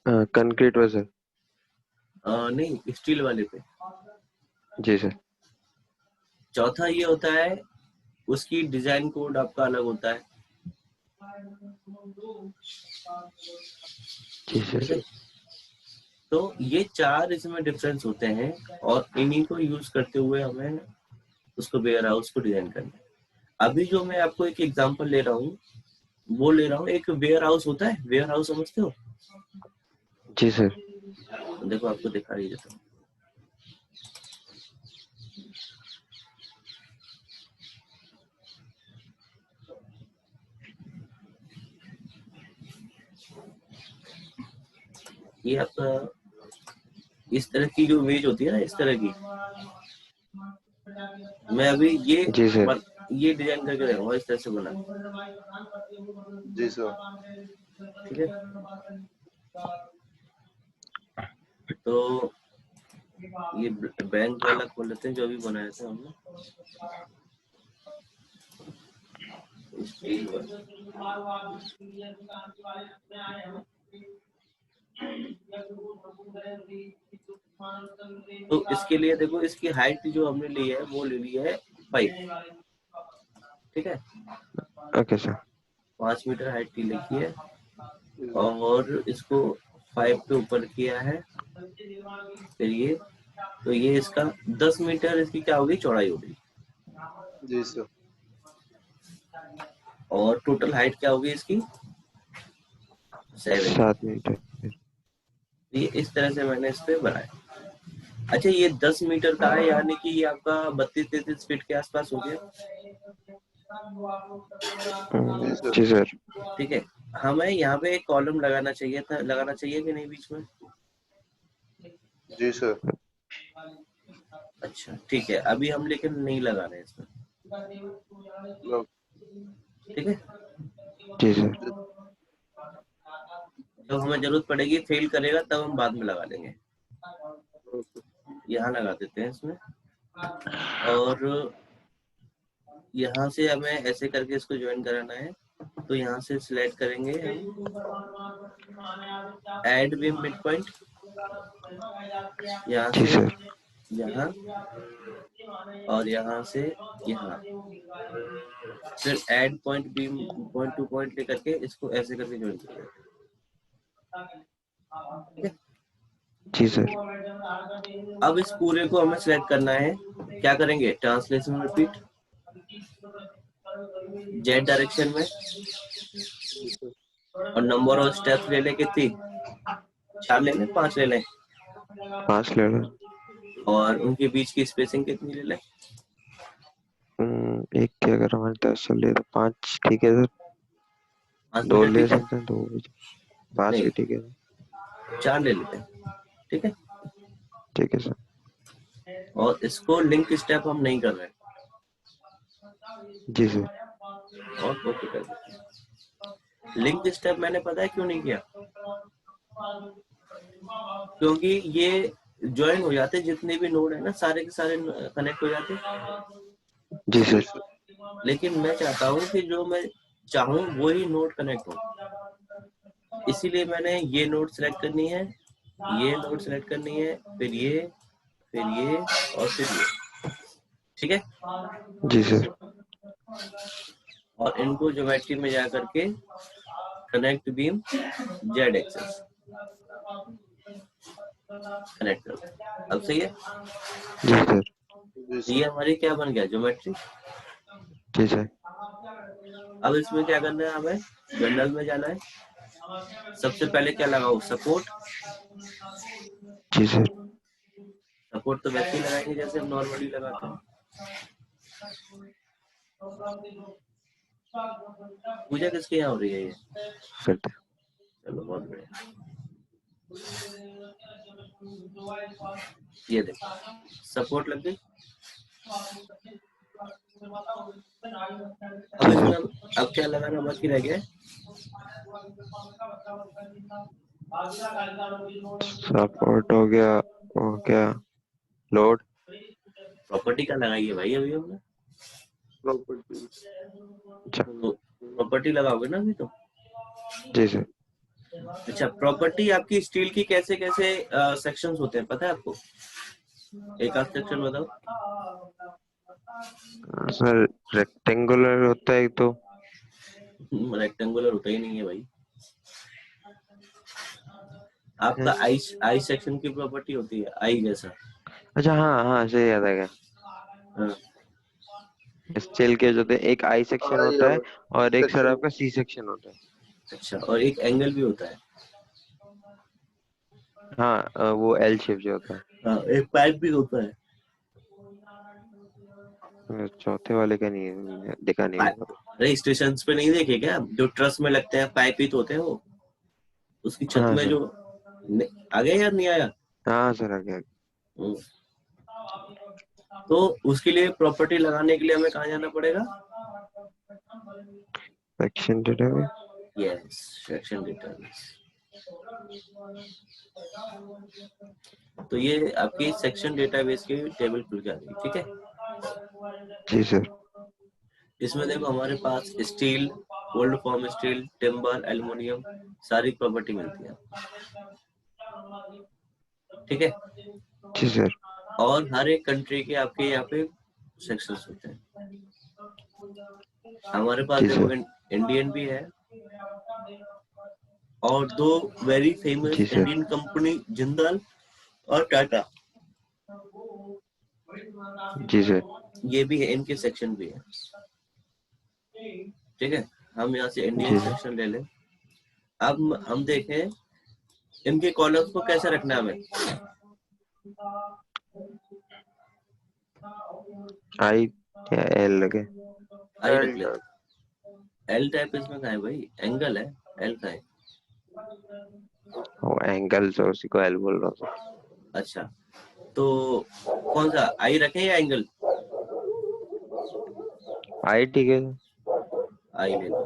Concrete पे sir. नहीं, steel वाले पे। जी सर। चौथा ये होता है, उसकी डिजाइन कोड आपका अलग होता है। जी ठीक है, सर। तो ये 4 इसमें डिफरेंस होते हैं, और इन्हीं को यूज करते हुए हमें उसको वेयर हाउस को डिजाइन करना है। अभी जो मैं आपको एक एग्जांपल ले रहा हूँ, वो ले रहा हूँ, एक वेयर हाउस होता है, वेयर हाउस समझते हो? जी सर। तो देखो आपको दिखा ही देता हूँ। ये आपका इस तरह की जो इमेज होती है ना, इस तरह की, मैं अभी जी सर। ये डिजाइन करके रहूंगा, इस तरह से बना। जी सर। ठीक है, तो ये बैंक वाला खोल लेते हैं जो अभी बनाया था हमने, स्टील वाला। तो इसके लिए देखो, इसकी हाइट जो हमने ली है वो ले ली है 5। ठीक है, ओके सर। 5 मीटर हाइट की लिखी है, और इसको 5 पे ऊपर किया है। फिर ये, तो ये इसका 10 मीटर इसकी क्या होगी, चौड़ाई होगी। जी सर। और टोटल हाइट क्या होगी इसकी, 7। 7 मीटर। ये इस तरह से मैंने इस पे बनाया। अच्छा, ये 10 मीटर का है, यानी कि ये आपका 32-33 फीट के आसपास हो गया। जी सर। जी सर। ठीक है, हमें यहाँ पे एक कॉलम लगाना चाहिए था, लगाना चाहिए कि नहीं बीच में? जी सर। अच्छा ठीक है, अभी हम लेकिन नहीं लगा रहे हैं इसमें। ठीक है, जी सर। जब हमें जरूरत पड़ेगी, फेल करेगा तब हम बाद में लगा लेंगे। यहाँ लगा देते हैं इसमें, और यहाँ से हमें ऐसे करके इसको ज्वाइन कराना है। तो यहाँ से सिलेक्ट करेंगे ऐड बीम मिड पॉइंट, यहाँ जी से सर। यहाँ, और यहाँ से यहाँ, फिर add point beam, point two point लेकर के इसको ऐसे करके ज्वाइन करेंगे। ठीक है, जी सर। अब इस पूरे को हमें सिलेक्ट करना है। क्या करेंगे, ट्रांसलेशन रिपीट, जेड डायरेक्शन में, और नंबर ऑफ स्टेप्स ले लें कितनी, 4 ले लें, 5 ले लें, 5 ले लो। और उनके बीच की स्पेसिंग कितनी ले लें? एक की अगर हमारे 10 ले तो 5 ठीक है सर। 5 2 मीटर ले ठीक है? सकते हैं, 2 भी। 5 नहीं, भी ठीक है। 4 ले लेते हैं। ठीक है, ठीक है सर। और इसको लिंक स्टेप हम नहीं कर रहे हैं, जी सर। और ओके कर देते हैं। लिंक स्टेप मैंने पता है क्यों नहीं किया, क्योंकि ये ज्वाइन हो जाते, जितने भी नोड है ना, सारे के सारे कनेक्ट हो जाते। जी जी सर। सर। लेकिन मैं चाहता हूँ कि जो मैं चाहूँ वही नोड कनेक्ट हो, इसीलिए मैंने ये नोड सेलेक्ट करनी है, ये नोड सेलेक्ट करनी है, फिर ये, फिर ये, और फिर ये। ठीक है, जी सर। और इनको ज्योमेट्री में जा करके connect beam Z axis connect करो। अब सही है, जी सर। जी ये सर। हमारी क्या बन गया, ज्योमेट्री। जी सर। अब इसमें क्या करना है, हमें जनरल में जाना है। सबसे पहले क्या लगाओ, सपोर्ट। जी सर। सपोर्ट तो वैसे ही लगाएंगे जैसे हम नॉर्मली लगाते हैं। पूजा किसके यहाँ हो रही है ये? करते हैं। चलो बहुत बढ़िया। ये देखो, सपोर्ट लग गई। अब जी इसमें सर। अब क्या लगाना बाकी रह गया? सपोर्ट हो गया। हो गया। लोड। प्रॉपर्टी का लगाइए भाई अभी हमने। प्रॉपर्टी। अच्छा। तो प्रॉपर्टी लगाओगे ना अभी तो? जी सर। अच्छा, प्रॉपर्टी आपकी स्टील की कैसे कैसे सेक्शंस होते हैं पता है आपको? एक आध सेक्शन बताओ। सर रेक्टेंगुलर होता है तो। रेक्टेंगुलर होता ही नहीं है भाई। आपका है? आई सेक्शन की प्रॉपर्टी होती है, आई जैसा। अच्छा हाँ हाँ सही याद आ गया। हाँ, स्टील के जो थे एक आई सेक्शन आई होता है और और एक सर सेक्शन। आपका सी सेक्शन होता है। अच्छा, और एक एंगल भी होता है। हाँ वो एल शेप जो होता है। हाँ, एक पाइप भी होता है। चौथे वाले का नहीं देखा नहीं पाइप, होगा। अरे स्टेशन पे नहीं देखे क्या, जो ट्रस में लगते हैं पाइप ही तो होते हैं वो, उसकी छत हाँ में सर। जो। आ गया याद नहीं आया? हाँ सर आ गया। हम्म। तो उसके लिए प्रॉपर्टी लगाने के लिए हमें कहाँ जाना पड़ेगा? Section database. Yes, section database. तो ये आपकी सेक्शन डेटाबेस की टेबल खुल के आ गई, ठीक है। जी सर। इसमें देखो हमारे पास steel, old form steel, timber, aluminium, सारी प्रॉपर्टी मिलती है, ठीक है। जी सर। और हर एक कंट्री के आपके यहाँ पे सेक्शंस होते हैं। हमारे पास जी देखो सर। इंडियन भी है, और दो वेरी फेमस जी सर। इंडियन कंपनी, जिंदाल और टाटा, जी सर। ये भी है, इनके सेक्शन भी है, ठीक है। हम यहाँ से इंडियन जी सर। सेक्शन ले लें। अब हम देखें इनके कॉलम्स को कैसे रखना है हमें। आई या एल लगे। आई रख एल लेते हैं। एल टाइप इसमें कहाँ है भाई, एंगल है, एल का है। वो एंगल तो उसी को एल बोल रहा था। अच्छा, तो कौन सा आई रखें या एंगल? आई ठीक है। आई ले लो।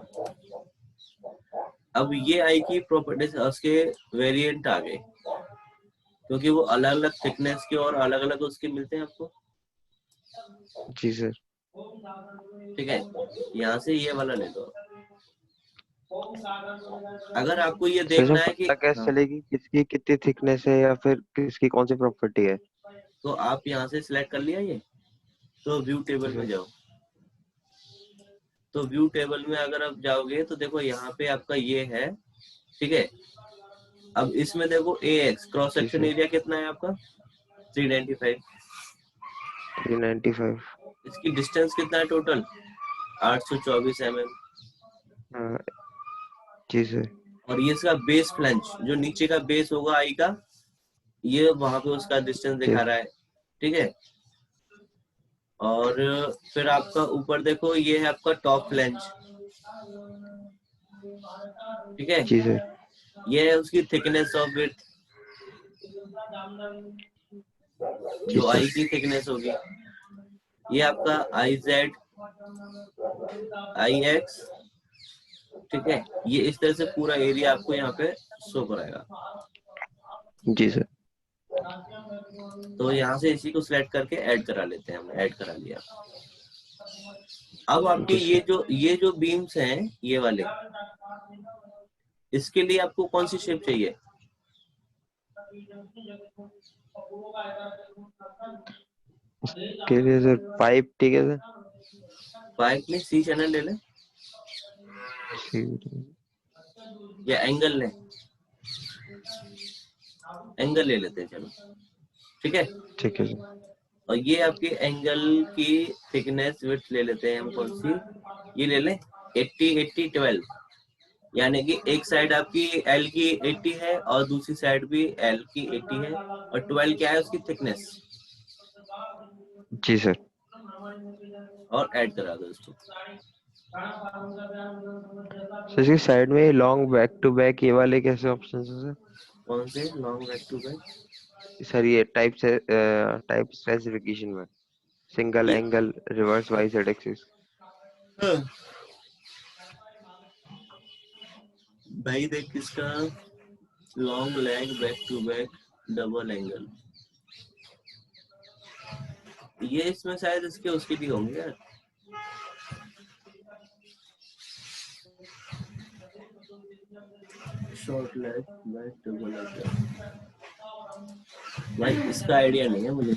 अब ये आई की प्रॉपर्टीज, उसके वेरिएंट आ गए, क्योंकि वो अलग अलग थिकनेस के और अलग अलग उसके मिलते हैं आपको, जी सर। ठीक है। यहाँ से ये वाला ले लो। अगर आपको ये सर इसमें देखना है कि पता कैसे हाँ, चलेगी किसकी कितनी थिकनेस है या फिर किसकी कौन सी प्रॉपर्टी है? तो आप यहाँ से सिलेक्ट कर लिया ये, तो व्यू जी टेबल में सर। जाओ। तो व्यू टेबल में अगर आप जाओगे तो देखो यहाँ पे आपका ये है, ठीक है। अब इसमें देखो ए एक्स क्रॉस जी सेक्शन सर। एरिया कितना है आपका, 395। 395। इसकी डिस्टेंस कितना है टोटल, 824 mm। हाँ जी सर। और ये इसका बेस फ्लैंज, जो नीचे का बेस होगा आई का, ये वहां पे उसका डिस्टेंस जी दिखा रहा है, ठीक है। और फिर आपका ऊपर देखो, ये है आपका टॉप फ्लैंज, ठीक है। जी सर। ये है उसकी थिकनेस ऑफ विड्थ, जी जो सर। आई की थिकनेस होगी। ये आपका आई जेड, आई एक्स, ठीक है। ये इस तरह से पूरा एरिया आपको यहाँ पे शो कराएगा। जी सर। तो यहाँ से इसी को सिलेक्ट करके ऐड करा लेते हैं, हमने ऐड करा लिया। अब आपके जी सर। ये जो बीम्स हैं ये वाले, इसके लिए आपको कौन सी शेप चाहिए? इसके लिए सर पाइप ठीक है सर। पाइप में सी चैनल ले लें या एंगल लें? एंगल ले लेते हैं, चलो, ठीक है। ठीक है सर। और ये आपके एंगल की थिकनेस विड्थ ले लेते हैं हम, कौन सी, ये ले लें 80 80 12। यानी कि एक साइड आपकी एल की 80 है और दूसरी साइड भी एल की 80 है, और 12 क्या है उसकी थिकनेस। जी सर। और ऐड करा दो इसको। सर इसकी साइड में लॉन्ग बैक टू बैक ये वाले कैसे ऑप्शन है सर? कौन से long back to back? Sir ये टाइप स्पेसिफिकेशन में सिंगल ये angle reverse Y Z axis. भाई देख किसका, long leg back to back double angle, ये इसमें शायद इसके उसके भी होंगे यार। शॉर्ट लाइफ बैक डबल भाई इसका आइडिया नहीं है मुझे।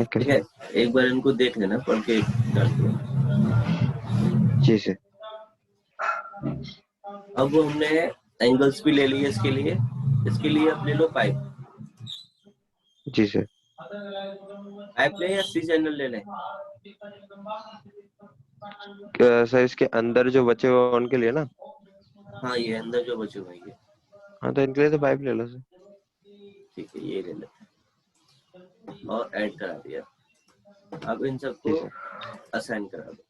ओके ठीक है, एक बार इनको देख लेना पढ़ के डालते हैं। जी सर। अब हमने एंगल्स भी ले लिए इसके लिए अब ले लो पाइप। जी सर। पाइप ले या सी चैनल ले लें? सर इसके अंदर जो बचे हुए हैं उनके लिए ना? हाँ ये अंदर जो बचे हुए हैं ये। हाँ तो इनके लिए तो पाइप ले लो सर। ठीक है ये ले लेते हैं और ऐड करा दिया। अब इन जी सबको सर। असाइन करा दो।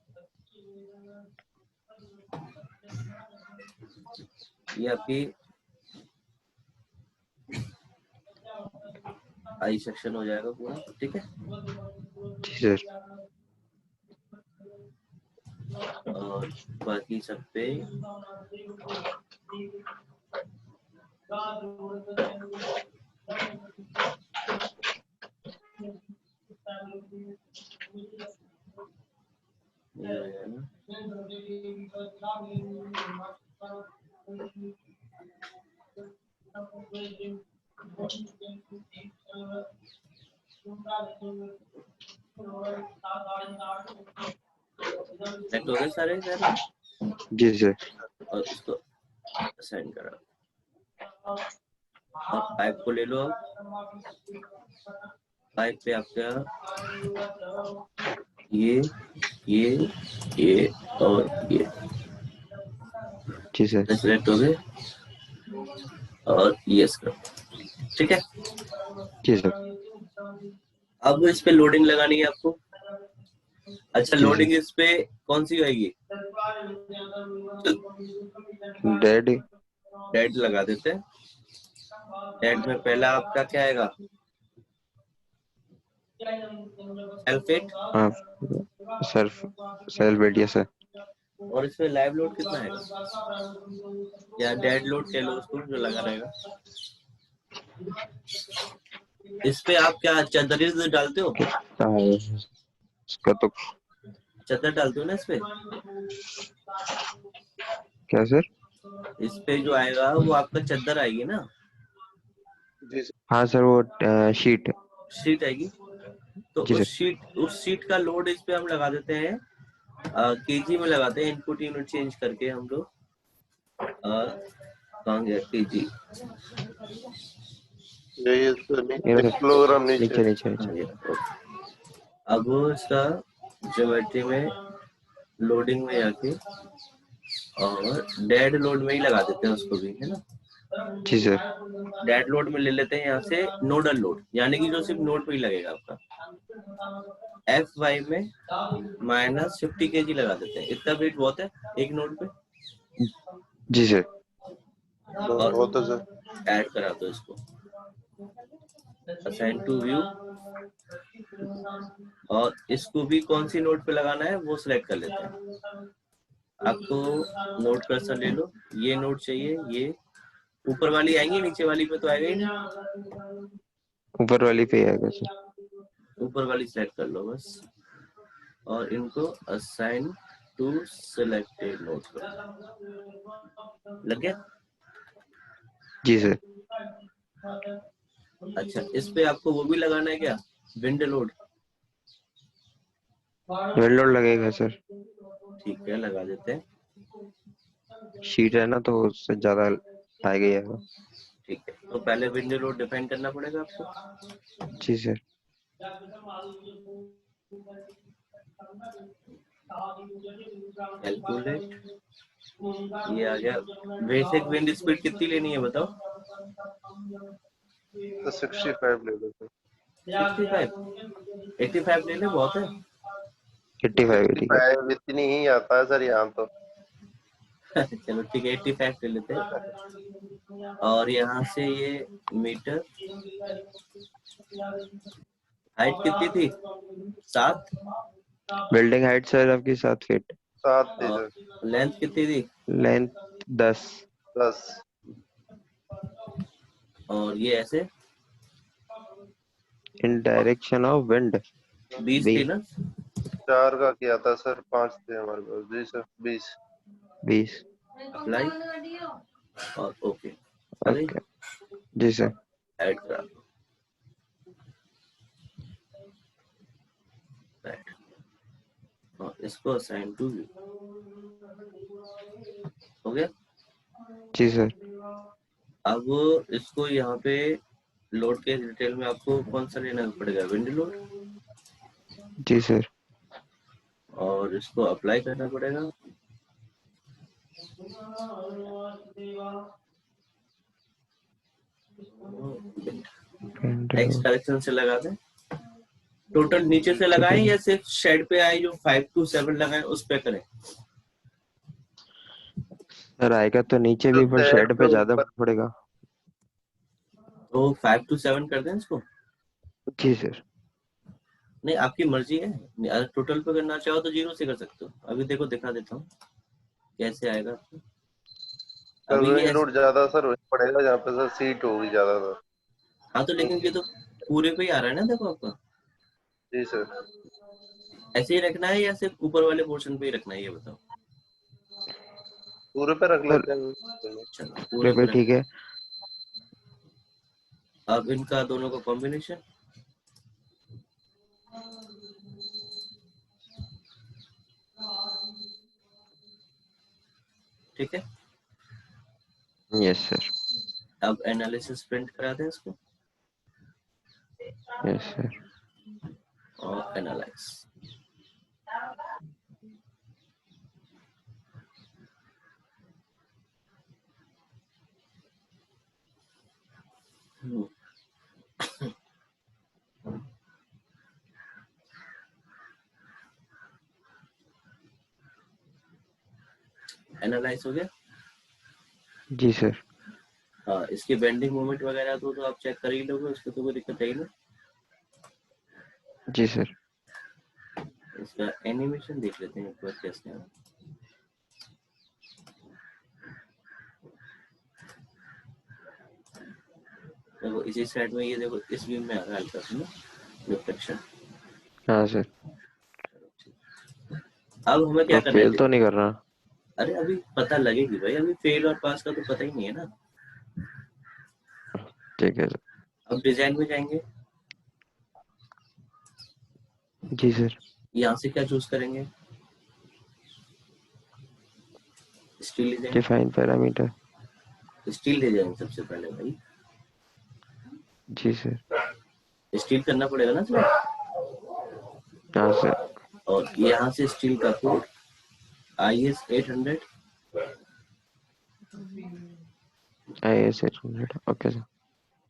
ये आपकी आई सेक्शन हो जाएगा पूरा। ठीक है, जी सर। और बाकी सब पे ये हो जाएगा। सेट हो गए सारे सर जी सर। और इसको असाइन करा। और पाइप को ले लो। अब पाइप पे आपका ये और ये जी सर। सेलेक्ट हो गए और यस करो। ठीक है, जी सर। अब इस पे लोडिंग लगानी है आपको। अच्छा, जी लोडिंग सर। इस पे कौन सी आएगी? डेड। डेड लगा देते हैं। डेड में पहला आपका क्या आएगा? सल्फेट। हाँ सर। सेल बेड यस सर। और इसमें लाइव लोड कितना आएगा या डेड लोड कह लो उसको जो लगा रहेगा। इस पे आप क्या चद्दर डालते हो? इसका तो चद्दर डालते हो ना इस पे? क्या सर? इस पे जो आएगा वो आपका चद्दर आएगी ना? जी सर। हाँ सर वो शीट। शीट आएगी। तो जी उस सर। शीट का लोड इस पे हम लगा देते हैं। केजी में लगाते हैं, इनपुट यूनिट चेंज करके हम लोग। कहाँ गया केजी? यही है सर, ये एक सर किलोग्राम नीचे। नीचे नीचे नीचे। अब इसका ज्योमेट्री में लोडिंग में आके और डेड लोड में ही लगा देते हैं उसको भी, है ना? जी सर। डेड लोड में ले लेते हैं यहाँ से नोडल लोड, यानी कि जो सिर्फ नोड पे ही लगेगा आपका। एफ वाई में -50 kg लगा देते हैं। इतना वेट बहुत है एक नोड पे। जी सर। और बहुत है सर। ऐड करा दो इसको, असाइन टू व्यू। और इसको भी कौन सी नोड पे लगाना है वो सिलेक्ट कर लेते हैं। आपको नोड कर्सर ले लो, ये नोड चाहिए, ये ऊपर वाली आएंगी, नीचे वाली पे तो आएगा ही नहीं। ऊपर वाली पे आएगा सर। ऊपर वाली सिलेक्ट कर लो बस, और इनको असाइन टू सिलेक्टेड नोड करो। लग गया? जी सर। अच्छा, इस पे आपको वो भी लगाना है क्या, विंड लोड? वेल लोड लगेगा सर। ठीक है, लगा देते हैं। शीट है ना तो उससे ज्यादा आएगा ही आएगा। ठीक है, तो पहले विंड लोड डिफाइन करना पड़ेगा आपको। जी सर। कैलकुलेट, ये आ गया। बेसिक विंड स्पीड कितनी लेनी है बताओ? तो 65 ले लो सर। 65? 85 ले ले, बहुत है। 85 ठीक है। 85 इतनी ही आता है सर यहाँ तो। चलो ठीक है, 85 ले लेते हैं। और यहाँ से ये मीटर, हाइट कितनी थी? 7। बिल्डिंग हाइट सर आपकी 7 फीट। 7 थी सर। लेंथ कितनी थी? लेंथ 10। 10। और ये ऐसे इन डायरेक्शन ऑफ विंड 20 थी ना? 4 का किया था सर, 5 थे हमारे पास। जी सर 20। 20। अप्लाई और ओके आ गई। ओके जी सर। ऐड करा दो, राइट, और इसको असाइन टू व्यू हो गया। जी सर। अब इसको यहाँ पे लोड के डिटेल में आपको कौन सा लेना पड़ेगा, विंडो लोड, जी सर। और इसको अप्लाई करना पड़ेगा। एक्स डायरेक्शन से लगा दें, टोटल नीचे से ठीक लगाएं है या सिर्फ शेड पे आए जो 5 to 7 लगाएं उस पे करें। सर, आएगा तो नीचे जो भी पर शेड शेड पे पे ज्यादा ऊपर पड़ेगा। तो 5 to 7 कर दें इसको। जी सर। नहीं, आपकी मर्जी है, अगर टोटल पे करना चाहो तो 0 से कर सकते हो। अभी देखो दिखा देता हूँ कैसे आएगा। सर अभी ये विंड लोड ज्यादा सर वही पड़ेगा जहाँ पे सर सीट होगी ज्यादा सर। हाँ, तो लेकिन ये तो पूरे पे ही आ रहा है ना, देखो आपका। जी सर। ऐसे ही रखना है या सिर्फ ऊपर वाले पोर्शन पे ही रखना है, ये बताओ। पूरे पे रख सर लेते हैं। चलो पूरे पूरे पे पे रख। ठीक है। अब इनका दोनों का कॉम्बिनेशन, ठीक है। Yes sir. अब एनालिसिस प्रिंट करा दें इसको यस सर। और एनालाइज। एनालाइज हो गया। जी सर। हाँ, इसकी बेंडिंग मोमेंट वगैरह तो आप चेक कर ही लोगे, उसको तो कोई दिक्कत है ही ना। जी सर। इसका एनिमेशन देख लेते हैं एक बार कैसे है। देखो इसी साइड में, ये देखो इस व्यू में आ रहा है हल्का सा ना रिफ्लेक्शन। हाँ सर। अब हमें क्या तो करना है, फेल तो नहीं कर रहा? अरे अभी पता लगेगी भाई, अभी फेल और पास का तो पता ही नहीं है ना। ठीक है सर। अब डिजाइन में जाएंगे, जी सर। यहाँ से क्या चूज करेंगे, steel design. Define parameter. Steel design सबसे पहले भाई, जी सर। स्टील करना पड़ेगा ना तुम्हें। हाँ सर। और यहाँ से स्टील का code IS 800, IS 800 okay sir.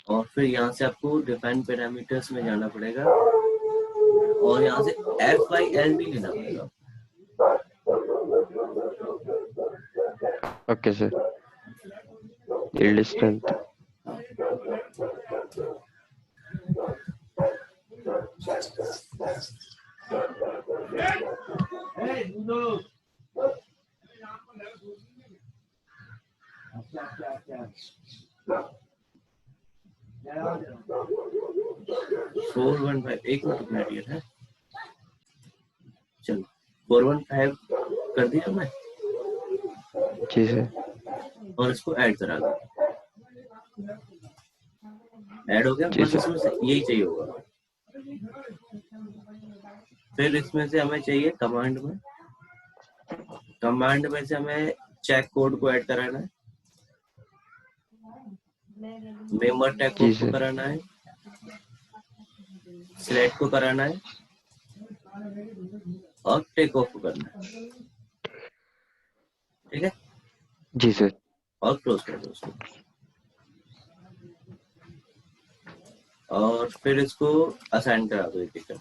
और फिर यहाँ से आपको डिफाइन पैरामीटर्स में जाना पड़ेगा और यहाँ से FYLD लेना पड़ेगा। Okay sir. Yield strength. Four one five, एक मिनट रुकना है। चलो 415 कर दिया मैं, जी सर। और इसको ऐड करा दो। ऐड हो गया, जी बस सर। इसमें से यही चाहिए होगा। फिर इसमें से हमें चाहिए कमांड में, कमांड में से हमें चेक कोड को ऐड कराना है, मेमर टैग जी को सर। कराना है, सिलेक्ट को कराना है और टेक ऑफ को करना है, ठीक है। जी सर। और क्लोज कर दो उसको, और फिर इसको असाइन करा दो एक एक।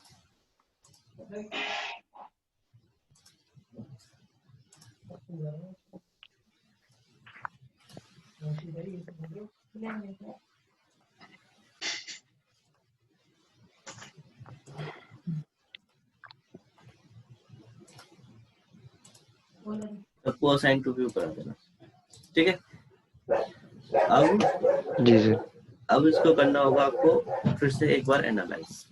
सबको असाइन टू व्यू करा देना, ठीक है। अब जी सर। अब इसको करना होगा आपको फिर से एक बार एनालाइज।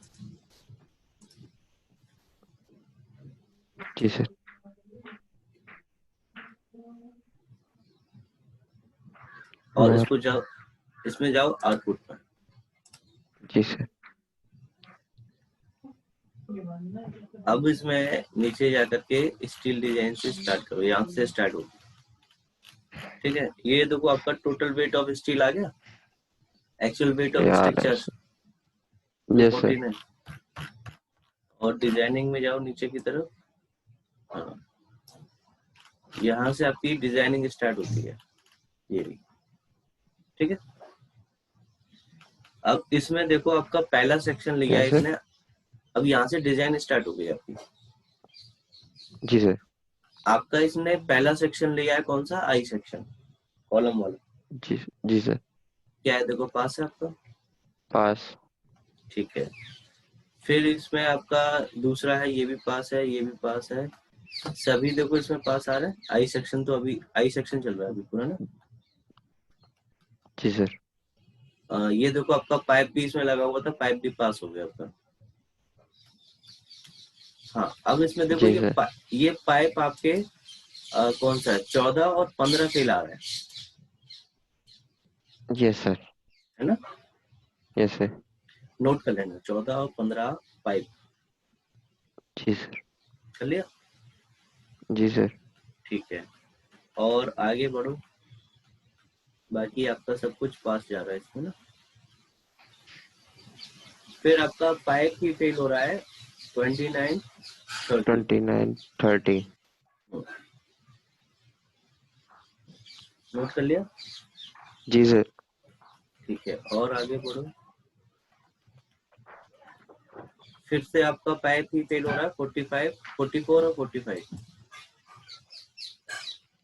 जी सर। और इसको जाओ, इसमें जाओ आउटपुट पर। जी सर। अब इसमें नीचे जाकर के स्टील डिजाइन से स्टार्ट करो, यहाँ से स्टार्ट हो। ठीक है, ये देखो आपका टोटल वेट ऑफ स्टील आ गया, एक्चुअल वेट ऑफ यार स्ट्रक्चर यस सर। 249। और डिजाइनिंग में जाओ नीचे की तरफ। हाँ, यहाँ से आपकी डिजाइनिंग स्टार्ट होती है, ये भी। ठीक है, अब इसमें देखो आपका पहला सेक्शन लिया क्या है सर? इसने। अब यहाँ से डिजाइन स्टार्ट हो गई आपकी। जी सर। आपका इसने पहला सेक्शन लिया है कौन सा, आई सेक्शन, कॉलम वाला। जी जी सर। क्या है, देखो पास है आपका। पास। ठीक है, फिर इसमें आपका दूसरा है, ये भी पास है, ये भी पास है, सभी देखो इसमें पास आ रहा है। आई सेक्शन तो अभी आई सेक्शन चल रहा है अभी पूरा ना। जी सर। ये देखो आपका पाइप भी इसमें लगा हुआ था, पाइप भी पास हो गया आपका। हाँ, अब इसमें देखो जी सर। ये पाइप आपके कौन सा है, 14 और 15 फेल आ रहा यस सर। है ना। Yes sir. नोट कर लेना, 14 और 15 पाइप। जी सर। कर लिया। जी सर। ठीक है, और आगे बढ़ो, बाकी आपका सब कुछ पास जा रहा है इसमें ना। फिर आपका पाइप ही फेल हो रहा है 29 30। 29 30। नोट कर लिया। जी सर। ठीक है, और आगे बढ़ो। फिर से आपका पाइप ही फेल हो रहा है 45 44 और 45।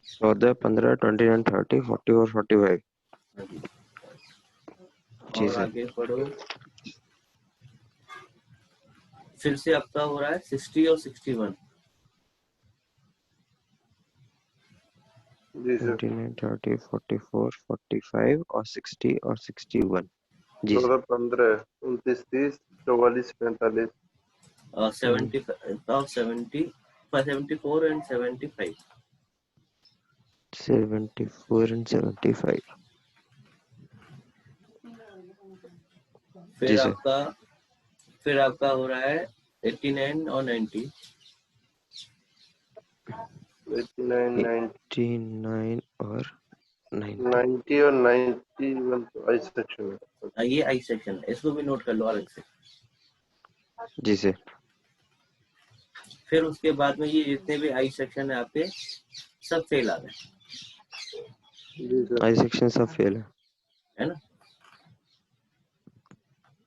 14 15 29 30 40 और 45। जी और सर। आगे बढ़ो। फिर से आपका हो रहा है 60 और 61। जी सर। 29 30 44 45 और 60 और 61। जी सर। 14 15 29 30 44 45। 70 70 74 एंड 75। 74 and 75। जी फिर सर। आपका फिर आपका हो रहा है 89 और 90। 89 89 और 90। 90 और 91 तो आई सेक्शन है। ये आई सेक्शन है, इसको भी नोट कर लो अलग से। जी सर। फिर उसके बाद में ये जितने भी आई सेक्शन है आपके, सब फेल आ रहे जी सर। आई सेक्शन सब फेल है ना।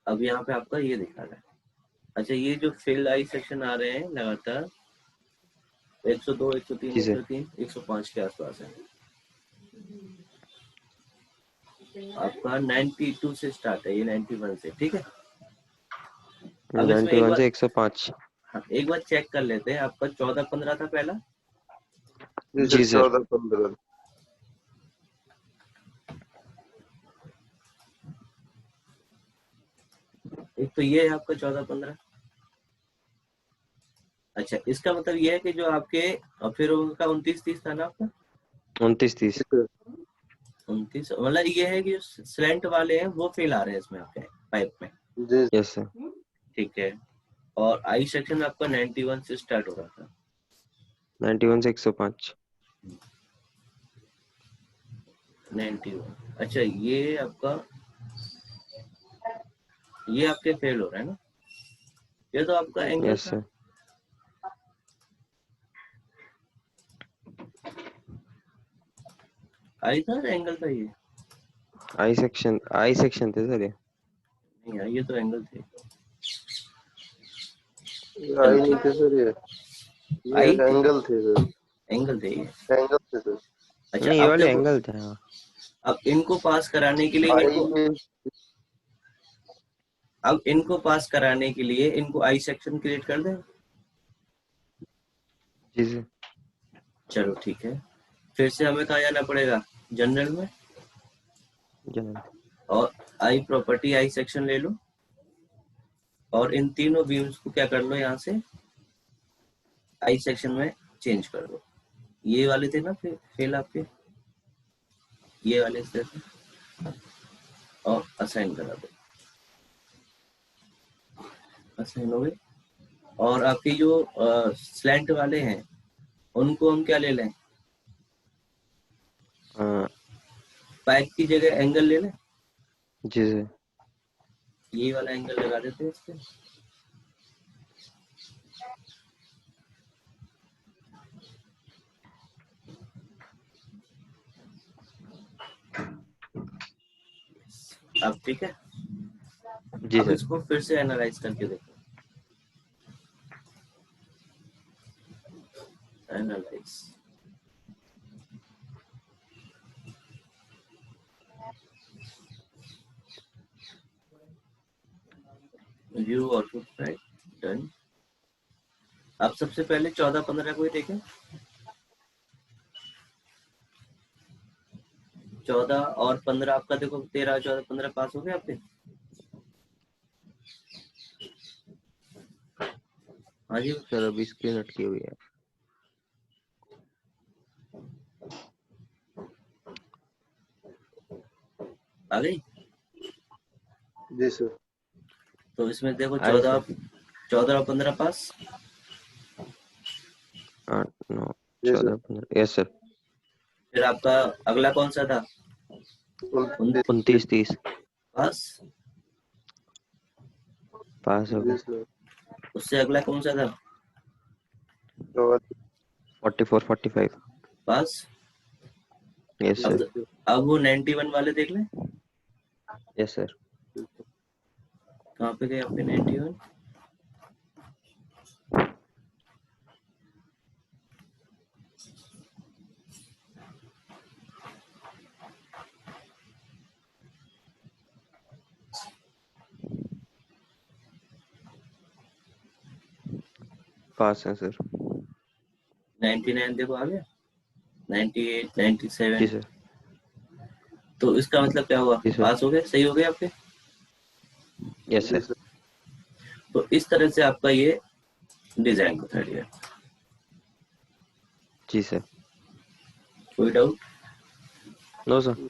अब यहाँ पे आपका ये दिखा रहा है। अच्छा, ये जो फेल आई सेक्शन आ रहे हैं लगातार 102 103 जी सर। 103 105 के आसपास है। आपका 92 से स्टार्ट है, ये 91 से। ठीक है, अब इसमें 91 से 105। हाँ, एक बार चेक कर लेते हैं। आपका 14 15 था पहला। जी सर। जी सर। 14 15। एक तो ये है आपका 14 15। अच्छा, इसका मतलब ये है कि जो आपके फिर उनका 29 30 था ना आपका। 29 30। 29 मतलब ये है कि स्लैंट वाले हैं वो फेल आ रहे हैं इसमें आपके पाइप में। जी यस सर। ठीक है, और आई सेक्शन आपका 91 से स्टार्ट हो रहा था। 91 से 105। 91। अच्छा, ये आपके फेल हो रहा है ना। ये तो आपका एंगल यस था। सर। आई था एंगल था ये। आई सेक्शन थे सर ये। नहीं यार, ये तो एंगल थे। चलो आई नहीं ठीक, थे सर ये आई थे, एंगल थे सर। एंगल थे ये। एंगल थे सर। अच्छा, नहीं ये अब वाले देखो, एंगल थे हाँ। अब इनको पास कराने के लिए आई में इनको आई सेक्शन क्रिएट कर दें। जी सर। चलो ठीक है, फिर से हमें कहाँ जाना पड़ेगा, जनरल में। जनरल। और आई प्रॉपर्टी आई सेक्शन ले लो, और इन तीनों व्यूज को क्या कर लो, यहाँ से आई सेक्शन में चेंज कर दो। ये वाले थे ना फेल आपके। ये वाले इस तरह से, और असाइन करा दो, असाइन हो गए। और आपके जो स्लैंट वाले हैं उनको हम क्या ले लें, हाँ पाइप की जगह एंगल ले लें, जी सर। ये वाला एंगल लगा देते हैं इस पे। अब ठीक है, जी अब सर। इसको फिर से एनालाइज करके देखो, analyse, view output right, done. अब सबसे पहले 14-15 को ही देखें, 14 और 15 आपका देखो, 13 14 15 पास हो गए आपके। हाँ जी, सर अभी स्क्रीन अटकी हुई है। आ गई। जी सर। तो इसमें देखो आई 14 सर। 14 और 15 पास। 8 9 जी सर। 14 15 yes sir. फिर आपका अगला कौन सा था, 29 29 30 पास। पास हो जी गए। सर। उससे अगला कौन सा था, 44 45 पास। यस अब सर। अब वो 91 वाले देख लें, यस सर। कहाँ पे गए आपके 91। पास है सर। 99 देखो आ गया, 98 जी 97। सर। तो इसका मतलब क्या हुआ, जी सर। पास हो गए, सही हो गए आपके। यस जी सर। सर। तो इस तरह से आपका ये डिजाइन बता दिया। जी सर। कोई डाउट। No sir.